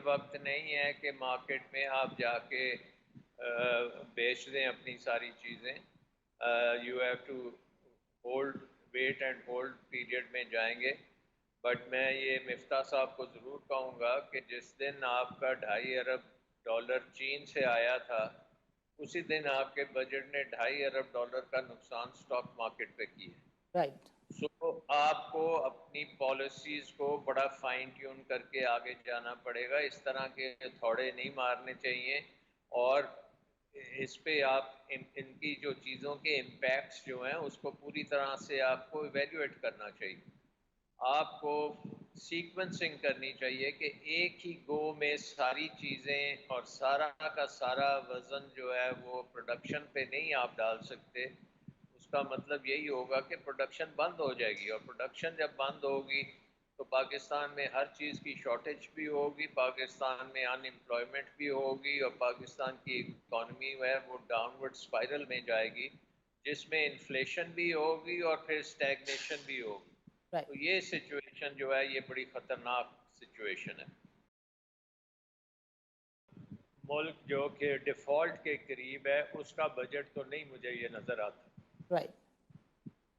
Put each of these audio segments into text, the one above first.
وقت نہیں ہے کہ مارکیٹ میں آپ جا کے بیچ دیں اپنی ساری چیزیں. You have to hold wait and hold period میں جائیں گے. بٹ میں یہ مفتاح صاحب کو ضرور کہوں گا کہ جس دن آپ کا $2.5 ارب چین سے آیا تھا اسی دن آپ کے بجٹ نے $2.5 ارب کا نقصان سٹاک مارکیٹ پہ کی ہے. رائٹ. سو آپ کو اپنی پالیسیز کو بڑا فائن ٹیون کر کے آگے جانا پڑے گا. اس طرح کے تھوڑے نہیں مارنے چاہیے اور اس پہ آپ ان کی جو چیزوں کے امپیکٹس جو ہیں اس کو پوری طرح سے آپ کو ایویلیویٹ کرنا چاہیے. آپ کو سیکوینسنگ کرنی چاہیے کہ ایک ہی گو میں ساری چیزیں اور سارا کا سارا وزن جو ہے وہ پروڈکشن پہ نہیں آپ ڈال سکتے. اس کا مطلب یہی ہوگا کہ پروڈکشن بند ہو جائے گی اور پروڈکشن جب بند ہوگی تو پاکستان میں ہر چیز کی شارٹیج بھی ہوگی, پاکستان میں ان امپلائمنٹ بھی ہوگی اور پاکستان کی اکانومی ہے وہ ڈاؤن ورڈ اسپائرل میں جائے گی جس میں انفلیشن بھی ہوگی اور پھر اسٹیگنیشن بھی ہوگی. تو یہ سچویشن جو ہے یہ بڑی خطرناک سچویشن ہے. ملک جو کہ ڈیفالٹ کے قریب ہے اس کا بجٹ تو نہیں مجھے یہ نظر آتا. رائٹ.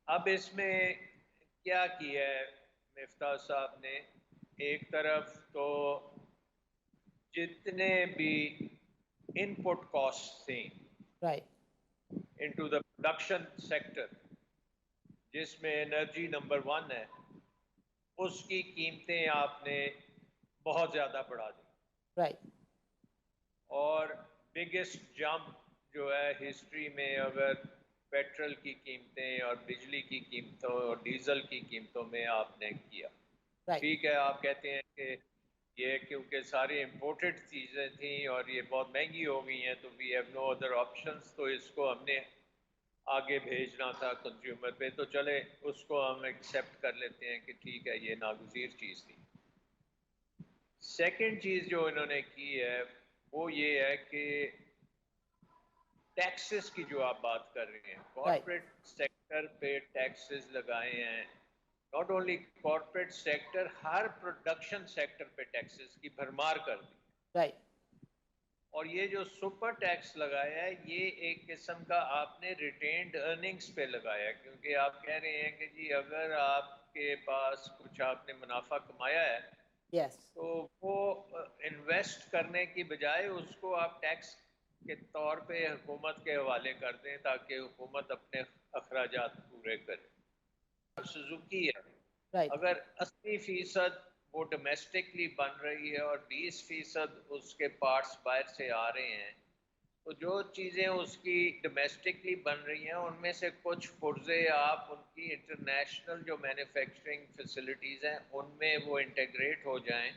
اب اس میں کیا کیا ہے مفتاح صاحب نے, ایک طرف تو جتنے بھی ان پٹ کاسٹ تھیں right. Into the production sector جس میں انرجی نمبر 1 ہے, اس کی قیمتیں آپ نے بہت زیادہ بڑھا دی. رائٹ. اور بگیسٹ جمپ جو ہے ہسٹری میں اگر پیٹرول کی قیمتیں اور بجلی کی قیمتوں اور ڈیزل کی قیمتوں میں آپ نے کیا. رائٹ. ٹھیک ہے آپ کہتے ہیں کہ یہ کیونکہ ساری امپورٹڈ چیزیں تھیں اور یہ بہت مہنگی ہو گئی ہیں تو we have no other options, تو اس کو ہم نے آگے بھیجنا تھا کنزیومر پہ, تو چلے اس کو ہم ایکسیپٹ کر لیتے ہیں کہ ٹھیک ہے یہ ناگزیر چیز تھی. سیکنڈ چیز جو انہوں نے کی ہے وہ یہ ہے کہ ٹیکسز کی جو آپ بات کر رہے ہیں, کارپوریٹ سیکٹر پہ ٹیکسز لگائے ہیں. Not only corporate sector, Hare production sector پہ ٹیکسز کی بھرمار کر دی. رائٹ. اور یہ جو سپر ٹیکس لگایا ہے یہ ایک قسم کا آپ نے ریٹینڈ ارننگز پہ لگایا ہے, کیونکہ آپ کہہ رہے ہیں کہ جی اگر آپ کے پاس کچھ آپ نے منافع کمایا ہے یس. تو وہ انویسٹ کرنے کی بجائے اس کو آپ ٹیکس کے طور پہ حکومت کے حوالے کر دیں تاکہ حکومت اپنے اخراجات پورے کرے. سوزوکی ہے, رائٹ. اگر 80% وہ ڈومیسٹکلی بن رہی ہے اور 20% اس کے پارٹس باہر سے آ رہے ہیں, تو جو چیزیں اس کی ڈومیسٹکلی بن رہی ہیں ان میں سے کچھ پرزے آپ ان کی انٹرنیشنل جو مینوفیکچرنگ فیسلٹیز ہیں ان میں وہ انٹیگریٹ ہو جائیں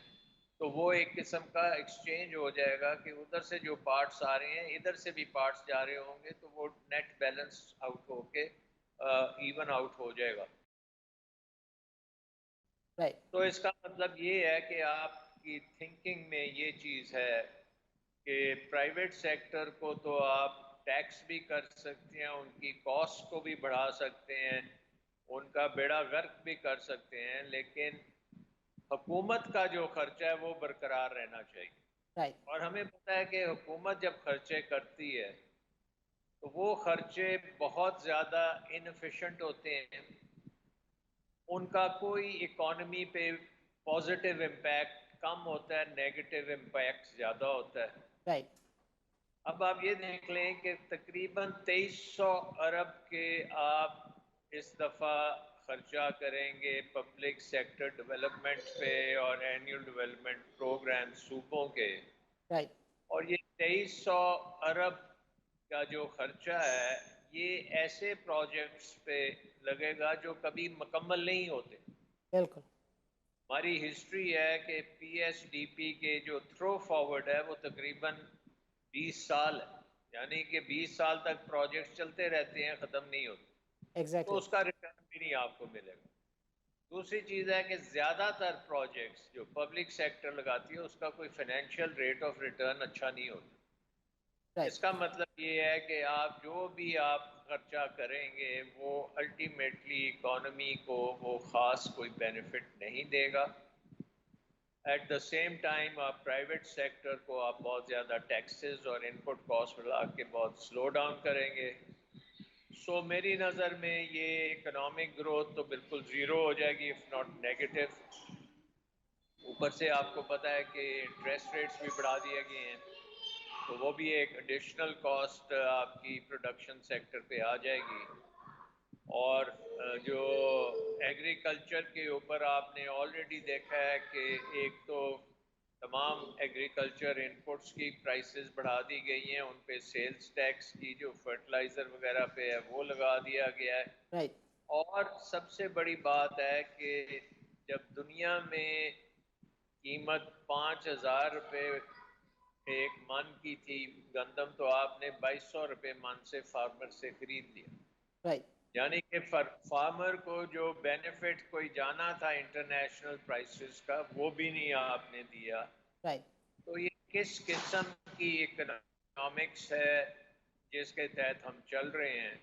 تو وہ ایک قسم کا ایکسچینج ہو جائے گا کہ ادھر سے جو پارٹس آ رہے ہیں ادھر سے بھی پارٹس جا رہے ہوں گے, تو وہ نیٹ بیلنس آؤٹ ہو کے ایون آؤٹ ہو جائے گا. رائٹ. تو اس کا مطلب یہ ہے کہ آپ کی تھنکنگ میں یہ چیز ہے کہ پرائیویٹ سیکٹر کو تو آپ ٹیکس بھی کر سکتے ہیں, ان کی کاسٹ کو بھی بڑھا سکتے ہیں, ان کا بیڑا غرق بھی کر سکتے ہیں, لیکن حکومت کا جو خرچہ ہے وہ برقرار رہنا چاہیے. رائٹ. اور ہمیں پتہ ہے کہ حکومت جب خرچے کرتی ہے تو وہ خرچے بہت زیادہ انفیشینٹ ہوتے ہیں, ان کا کوئی اکانومی پہ پازیٹیو امپیکٹ کم ہوتا ہے, نیگیٹو امپیکٹ زیادہ ہوتا ہے. رائٹ. اب آپ یہ دیکھ لیں کہ تقریباً 2300 ارب کے آپ اس دفعہ خرچہ کریں گے پبلک سیکٹر ڈیولپمنٹ پہ اور اینیول ڈیولپمنٹ پروگرام صوبوں کے, رائٹ. اور یہ 2300 ارب کا جو خرچہ ہے یہ ایسے پروجیکٹس پہ لگے گا جو کبھی مکمل نہیں ہوتے. بالکل. ہماری ہسٹری ہے کہ پی ایس ڈی پی کے جو تھرو فارورڈ ہے وہ تقریباً 20 سال ہے, یعنی کہ 20 سال تک پروجیکٹس چلتے رہتے ہیں, ختم نہیں ہوتے, تو ایگزیکٹلی. اس کا ریٹرن بھی نہیں آپ کو ملے گا. دوسری چیز ہے کہ زیادہ تر پروجیکٹس جو پبلک سیکٹر لگاتی ہے اس کا کوئی فائنینشیل ریٹ آف ریٹرن اچھا نہیں ہوتا. اس رائٹ. کا مطلب یہ ہے کہ آپ جو بھی آپ خرچہ کریں گے وہ الٹیمیٹلی اکانومی کو وہ خاص کوئی بینیفٹ نہیں دے گا. ایٹ دا سیم ٹائم آپ پرائیویٹ سیکٹر کو آپ بہت زیادہ ٹیکسز اور ان پٹ کاسٹ ملا کے بہت سلو ڈاؤن کریں گے. سو میری نظر میں یہ اکنامک گروتھ تو بالکل زیرو ہو جائے گی اف ناٹ نیگیٹو. اوپر سے آپ کو پتہ ہے کہ انٹرسٹ ریٹس بھی بڑھا دیے گئے ہیں, تو وہ بھی ایک ایڈیشنل کاسٹ آپ کی پروڈکشن سیکٹر پہ آ جائے گی. اور جو ایگریکلچر کے اوپر آپ نے آلریڈی دیکھا ہے کہ ایک تو تمام ایگریکلچر انپٹس کی پرائسز بڑھا دی گئی ہیں, ان پہ سیلز ٹیکس کی جو فرٹیلائزر وغیرہ پہ ہے وہ لگا دیا گیا ہے. Right. اور سب سے بڑی بات ہے کہ جب دنیا میں قیمت 5,000 روپے ایک من کی تھی گندم, تو آپ نے 2,200 روپے من سے فارمر سے خرید لیا. Right. یعنی کہ فارمر کو جو بینیفٹ کوئی جانا تھا انٹرنیشنل پرائسز کا وہ بھی نہیں آپ نے دیا. Right. تو یہ کس قسم کی اکنامکس ہے جس کے تحت ہم چل رہے ہیں؟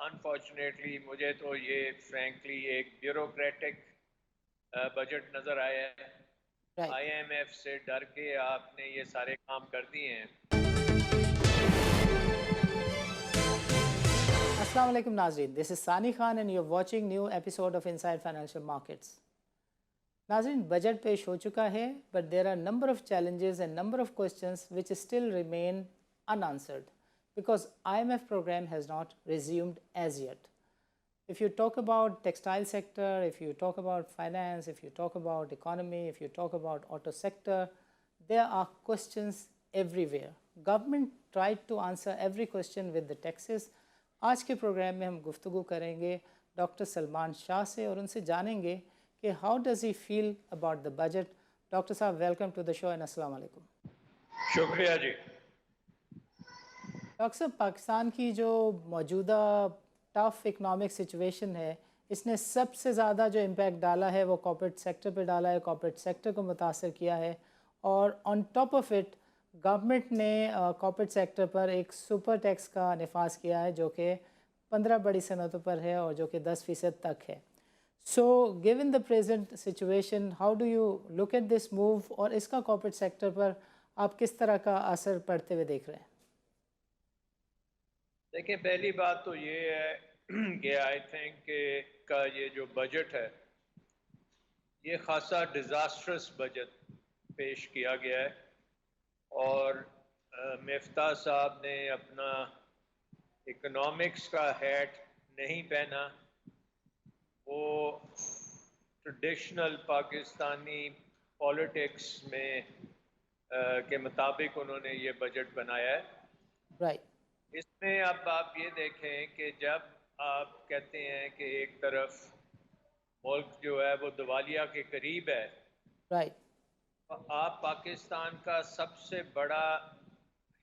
انفارچونیٹلی مجھے تو یہ فرینکلی ایک بیوروکریٹک بجٹ نظر آیا ہے. Right. آئی ایم ایف سے ڈر کے آپ نے یہ سارے کام کر دیے ہیں. Assalamu alaikum Nazreen, this is Sani Khan and you're watching new episode of Inside Financial Markets. Nazreen, budget pesh ho chuka hai, but there are number of challenges and number of questions which still remain unanswered because IMF program has not resumed as yet. If you talk about textile sector, if you talk about finance, if you talk about economy, if you talk about auto sector, there are questions everywhere. Government tried to answer every question with the taxes. آج کے programme میں ہم گفتگو کریں گے doctor Salman شاہ سے اور ان سے جانیں گے کہ how does he feel about the budget. Doctor صاحب welcome to the show and السلام علیکم. شکریہ جی. ڈاکٹر صاحب, پاکستان کی جو موجودہ ٹف اکنامک سچویشن ہے اس نے سب سے زیادہ جو امپیکٹ ڈالا ہے وہ کارپوریٹ سیکٹر پہ ڈالا ہے, کارپوریٹ سیکٹر کو متاثر کیا ہے, اور on top of it government نے کارپوریٹ سیکٹر پر ایک سپر ٹیکس کا نفاذ کیا ہے جو کہ 15 بڑی صنعتوں پر ہے اور جو کہ 10% تک ہے. So given the present situation how do you look at this move, اور اس کا کارپوریٹ سیکٹر پر آپ کس طرح کا اثر پڑتے ہوئے دیکھ رہے ہیں؟ دیکھیں, پہلی بات تو یہ ہے کہ آئی تھنک کہ کا یہ جو بجٹ ہے یہ خاصا ڈیزاسٹرس بجٹ پیش کیا گیا ہے, اور مفتاح صاحب نے اپنا اکنامکس کا ہیٹ نہیں پہنا. وہ ٹریڈیشنل پاکستانی پولیٹکس میں کے مطابق انہوں نے یہ بجٹ بنایا ہے. رائٹ. اس میں اب آپ یہ دیکھیں کہ جب آپ کہتے ہیں کہ ایک طرف ملک جو ہے وہ دیوالیہ کے قریب ہے, رائٹ, آپ پاکستان کا سب سے بڑا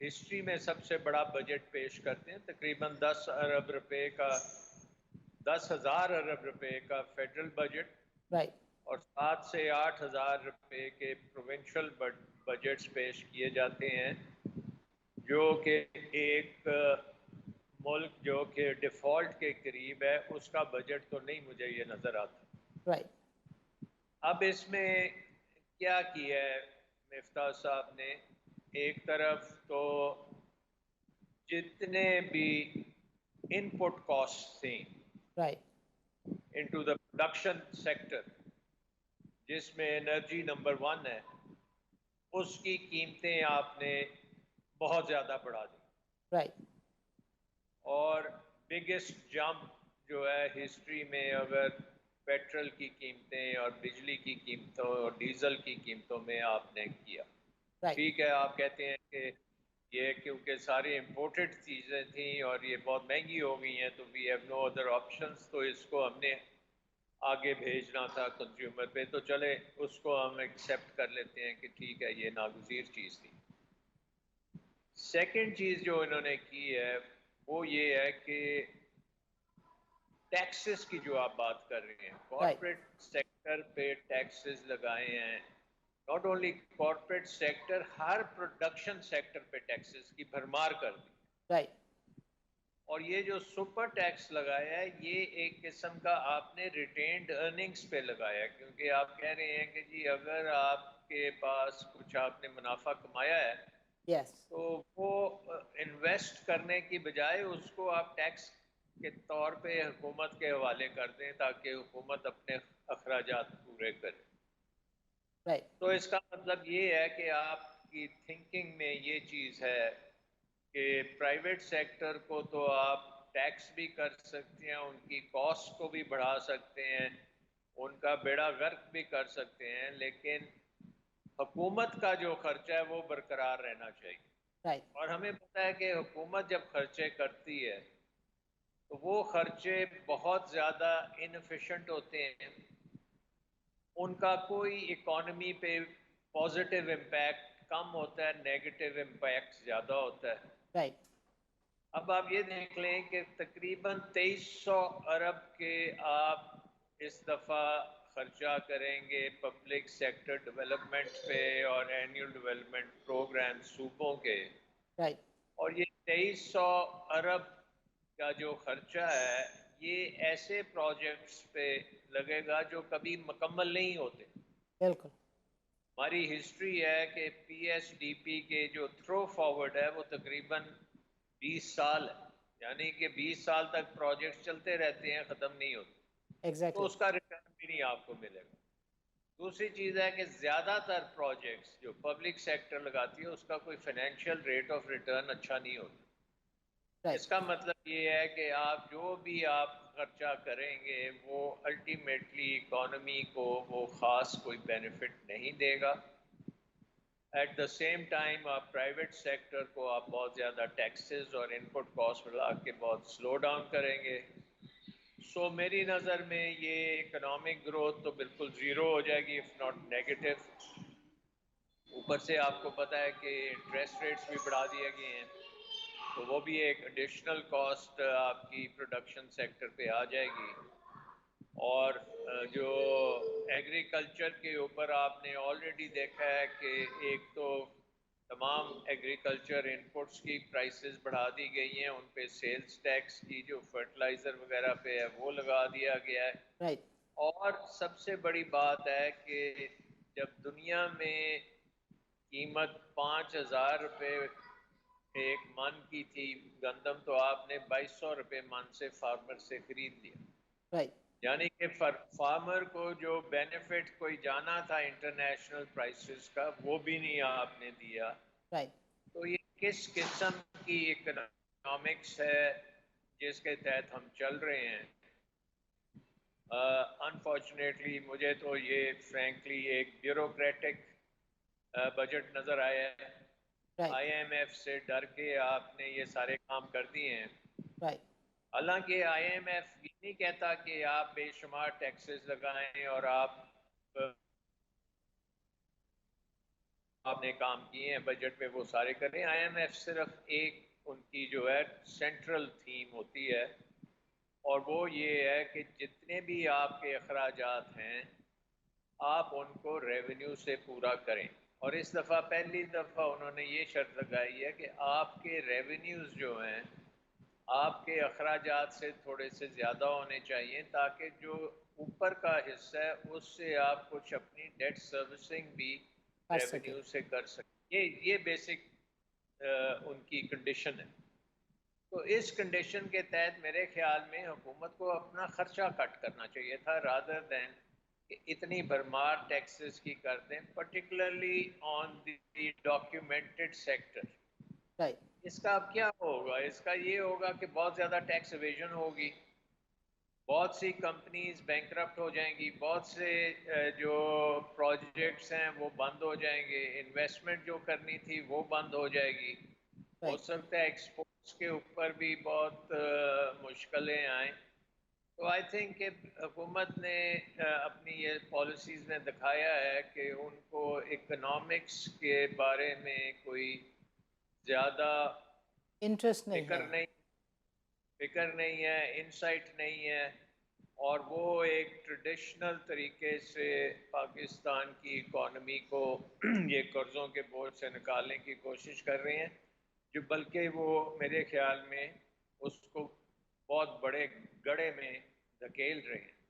ہسٹری میں سب سے بڑا بجٹ پیش کرتے ہیں, تقریباً 10,000 ارب روپے کا فیڈرل بجٹ, رائٹ, اور 7 سے 8,000 روپے کے پروونشل بجٹس پیش کیے جاتے ہیں, جو کہ ایک ملک جو کہ ڈیفالٹ کے قریب ہے اس کا بجٹ تو نہیں مجھے یہ نظر آتا. رائٹ. اب اس میں کیا کیا ہے مفتاح صاحب نے؟ ایک طرف تو جتنے بھی ان پٹ کاسٹ تھیں right, into the production sector, جس میں انرجی نمبر 1 ہے, اس کی قیمتیں آپ نے بہت زیادہ بڑھا دی. رائٹ. اور بگیسٹ جمپ جو ہے ہسٹری میں اگر پیٹرول کی قیمتیں اور بجلی کی قیمتوں اور ڈیزل کی قیمتوں میں آپ نے کیا. ٹھیک ہے, آپ کہتے ہیں کہ یہ کیونکہ ساری امپورٹڈ چیزیں تھیں اور یہ بہت مہنگی ہو گئی ہیں تو we have no other options, تو اس کو ہم نے آگے بھیجنا تھا کنزیومر پہ, تو چلے اس کو ہم ایکسیپٹ کر لیتے ہیں کہ ٹھیک ہے یہ ناگزیر چیز تھی. سیکنڈ چیز جو انہوں نے کی ہے وہ یہ ہے کہ ٹیکسز کی جو آپ بات کر رہے ہیں, کارپوریٹ سیکٹر پہ ٹیکسز لگائے ہیں. Not only corporate sector, Hare production sector پہ ٹیکسز کی بھرمار کر دی. رائٹ. اور یہ جو سپر ٹیکس لگایا ہے یہ ایک قسم کا آپ نے ریٹینڈ ارننگز پہ لگایا، کیونکہ آپ کہہ رہے ہیں کہ جی اگر آپ کے پاس کچھ آپ نے منافع کمایا ہے Yes. تو وہ انویسٹ کرنے کی بجائے اس کو آپ ٹیکس کے طور پہ حکومت کے حوالے کر دیں تاکہ حکومت اپنے اخراجات پورے کرے. Right. تو اس کا مطلب یہ ہے کہ آپ کی تھنکنگ میں یہ چیز ہے کہ پرائیویٹ سیکٹر کو تو آپ ٹیکس بھی کر سکتے ہیں، ان کی کاسٹ کو بھی بڑھا سکتے ہیں، ان کا بیڑا غرق بھی کر سکتے ہیں، لیکن حکومت کا جو خرچہ ہے وہ برقرار رہنا چاہیے. Right. اور ہمیں پتہ ہے کہ حکومت جب خرچے کرتی ہے تو وہ خرچے بہت زیادہ انفیشینٹ ہوتے ہیں، ان کا کوئی اکانومی پہ پازیٹیو امپیکٹ کم ہوتا ہے، نیگیٹو امپیکٹ زیادہ ہوتا ہے. Right. اب آپ یہ دیکھ لیں کہ تقریباً 2300 ارب کے آپ اس دفعہ خرچہ کریں گے پبلک سیکٹر ڈیولپمنٹ پہ اور اینیول ڈیولپمنٹ پروگرام صوبوں کے. Right. اور یہ 2300 ارب کا جو خرچہ ہے یہ ایسے پروجیکٹس پہ لگے گا جو کبھی مکمل نہیں ہوتے. بالکل. ہماری ہسٹری ہے کہ پی ایس ڈی پی کے جو تھرو فارورڈ ہے وہ تقریباً 20 سال ہے، یعنی کہ 20 سال تک پروجیکٹس چلتے رہتے ہیں، ختم نہیں ہوتے، تو Exactly. اس کا ریٹرن بھی نہیں آپ کو ملے گا. دوسری چیز ہے کہ زیادہ تر پروجیکٹس جو پبلک سیکٹر لگاتی ہے اس کا کوئی فائنینشیل ریٹ آف ریٹرن اچھا نہیں ہوتا. Right. اس کا مطلب یہ ہے کہ آپ جو بھی آپ خرچہ کریں گے وہ الٹیمیٹلی اکانومی کو وہ خاص کوئی بینیفٹ نہیں دے گا. ایٹ دا سیم ٹائم آپ پرائیویٹ سیکٹر کو آپ بہت زیادہ ٹیکسز اور ان پٹ کاسٹ بڑھا کے بہت سلو ڈاؤن کریں گے. سو میری نظر میں یہ اکنامک گروتھ تو بالکل زیرو ہو جائے گی اف ناٹ نیگیٹو. اوپر سے آپ کو پتہ ہے کہ انٹرسٹ ریٹس بھی بڑھا دیے گئے ہیں، تو وہ بھی ایک ایڈیشنل کاسٹ آپ کی پروڈکشن سیکٹر پہ آ جائے گی. اور جو ایگریکلچر کے اوپر آپ نے آلریڈی دیکھا ہے کہ ایک تو تمام ایگریکلچر انپٹس کی پرائسز بڑھا دی گئی ہیں، ان پہ سیلز ٹیکس کی جو فرٹیلائزر وغیرہ پہ ہے وہ لگا دیا گیا ہے. Right. اور سب سے بڑی بات ہے کہ جب دنیا میں قیمت 5,000 روپے ایک من کی تھی گندم، تو آپ نے 2200 روپے من سے فارمر سے خرید لیا. Right. یعنی کہ فارمر کو جو بینیفٹ کوئی جانا تھا انٹرنیشنل پرائسز کا وہ بھی نہیں آپ نے دیا. Right. تو یہ کس قسم کی اکنامکس ہے جس کے تحت ہم چل رہے ہیں؟ انفارچونیٹلی مجھے تو یہ فرینکلی ایک بیوروکریٹک بجٹ نظر آیا ہے. Right. آئی ایم ایف سے ڈر کے آپ نے یہ سارے کام کر دیے ہیں. Right. حالانکہ آئی ایم ایف یہ نہیں کہتا کہ آپ بے شمار ٹیکسز لگائیں اور آپ نے کام کیے ہیں بجٹ میں وہ سارے کریں. آئی ایم ایف صرف ایک ان کی جو ہے سینٹرل تھیم ہوتی ہے اور وہ یہ ہے کہ جتنے بھی آپ کے اخراجات ہیں آپ ان کو ریونیو سے پورا کریں. اور اس دفعہ پہلی دفعہ انہوں نے یہ شرط لگائی ہے کہ آپ کے ریونیوز جو ہیں آپ کے اخراجات سے تھوڑے سے زیادہ ہونے چاہیے تاکہ جو اوپر کا حصہ ہے اس سے آپ کچھ اپنی ڈیٹ سروسنگ بھی کر سکے. ریونیو سے کر سکیں. یہ بیسک ان کی کنڈیشن ہے. تو اس کنڈیشن کے تحت میرے خیال میں حکومت کو اپنا خرچہ کٹ کرنا چاہیے تھا رادر دین کہ اتنی بھرمار ٹیکسز کی کر دیں، پرٹیکولرلی آن دی ڈاکیومنٹڈ سیکٹر. Right. اس کا اب کیا ہوگا؟ اس کا یہ ہوگا کہ بہت زیادہ ٹیکس ایویژن ہوگی، بہت سی کمپنیز بینکرپٹ ہو جائیں گی، بہت سے جو پروجیکٹس ہیں وہ بند ہو جائیں گے، انویسٹمنٹ جو کرنی تھی وہ بند ہو جائے گی. ہو Right. سکتا ہے ایکسپورٹس کے اوپر بھی بہت مشکلیں آئیں. تو آئی تھنک کہ حکومت نے اپنی یہ پالیسیز میں دکھایا ہے کہ ان کو اکنامکس کے بارے میں کوئی زیادہ انٹرسٹ نہیں فکر ہے. نہیں ہے، انسائٹ نہیں ہے، اور وہ ایک ٹریڈیشنل طریقے سے پاکستان کی اکانومی کو یہ قرضوں کے بوجھ سے نکالنے کی کوشش کر رہے ہیں، جو بلکہ وہ میرے خیال میں اس کو بہت بڑے گڑھے میں دھکیل رہے ہیں.